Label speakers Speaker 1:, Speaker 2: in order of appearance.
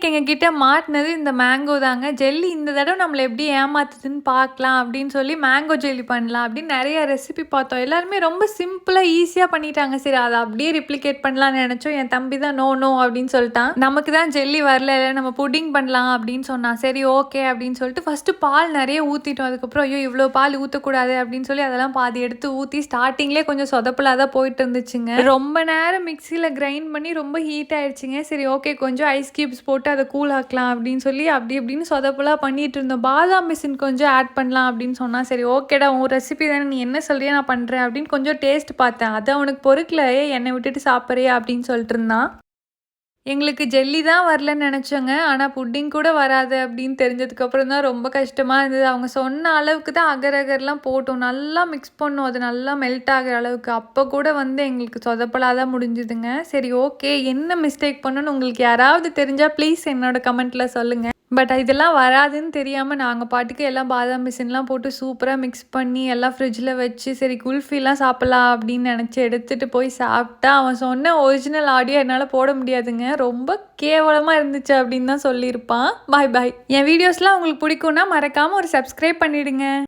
Speaker 1: இன்னைக்கு எங்ககிட்ட மாட்டினது இந்த மேங்கோ தாங்க. ஜெல்லி இந்த தடவை நம்மள எப்படி ஏமாத்துதுன்னு பார்க்கலாம் அப்படின்னு சொல்லி மேங்கோ ஜெல்லி பண்ணலாம் அப்படின்னு நிறைய ரெசிபி பார்த்தோம். எல்லாருமே ரொம்ப சிம்பிளாக ஈஸியாக பண்ணிட்டாங்க. சரி அதை அப்படியே ரிப்ளிகேட் பண்ணலாம்னு நினச்சோம். என் தம்பி தான் நோ நோ அப்படின்னு சொல்லிட்டான். நமக்கு தான் ஜெல்லி வரல, நம்ம புட்டிங் பண்ணலாம் அப்படின்னு சொன்னான். சரி ஓகே அப்படின்னு சொல்லிட்டு ஃபஸ்ட்டு பால் நிறைய ஊற்றிட்டோம். அதுக்கப்புறம் ஐயோ இவ்வளோ பால் ஊற்றக்கூடாது அப்படின்னு சொல்லி அதெல்லாம் பாதி எடுத்து ஊற்றி ஸ்டார்டிங்லேயே கொஞ்சம் சொதப்பலாக தான் போயிட்டு இருந்துச்சுங்க. ரொம்ப நேரம் மிக்சியில் கிரைண்ட் பண்ணி ரொம்ப ஹீட் ஆயிடுச்சுங்க. சரி ஓகே கொஞ்சம் ஐஸ் கியூப்ஸ் போட்டு அதை கூல் ஆக்கலாம் அப்படின்னு சொல்லி அப்படி இப்படின்னு சொதப்பலாக பண்ணிட்டு இருந்தோம். பாதாம் மிஷின் கொஞ்சம் ஆட் பண்ணலாம் அப்படின்னு சொன்னால் சரி ஓகேடா உன் ரெசிபி தானே நீ என்ன சொல்றியா நான் பண்ணுறேன் அப்படின்னு கொஞ்சம் டேஸ்ட் பார்த்தேன். அதை அவனுக்கு பொறுக்கலையே என்னை விட்டுட்டு சாப்பிட்றியா அப்படின்னு சொல்லிட்டு இருந்தான். எங்களுக்கு ஜெல்லி தான் வரலன்னு நினச்சோங்க. ஆனால் புட்டிங் கூட வராது அப்படின்னு தெரிஞ்சதுக்கப்புறம் தான் ரொம்ப கஷ்டமாக இருந்தது. அவங்க சொன்ன அளவுக்கு தான் அகர் அகர்லாம் போட்டோம். நல்லா மிக்ஸ் பண்ணோம். அது நல்லா மெல்ட் ஆகிற அளவுக்கு. அப்போ கூட எங்களுக்கு சொதப்பலாக தான் முடிஞ்சுதுங்க. சரி ஓகே என்ன மிஸ்டேக் பண்ணணும்னு உங்களுக்கு யாராவது தெரிஞ்சால் ப்ளீஸ் என்னோட கமெண்ட்டில் சொல்லுங்கள். பட் இதெல்லாம் வராதுன்னு தெரியாமல் நாங்கள் பாட்டுக்கு எல்லாம் பாதாம் மிஷின்லாம் போட்டு சூப்பராக மிக்ஸ் பண்ணி எல்லாம் ஃப்ரிட்ஜில் வச்சு சரி குல்ஃபிலாம் சாப்பிட்லாம் அப்படின்னு நினச்சி எடுத்துகிட்டு போய் சாப்பிட்டா அவன் சொன்ன ஒரிஜினல் ஆடியோ என்னால் போட முடியாதுங்க. ரொம்ப கேவலமாக இருந்துச்சு அப்படின்னு தான் சொல்லியிருப்பான். பாய் பாய். என் வீடியோஸ்லாம் உங்களுக்கு பிடிக்கும்னா மறக்காமல் ஒரு சப்ஸ்கிரைப் பண்ணிவிடுங்க.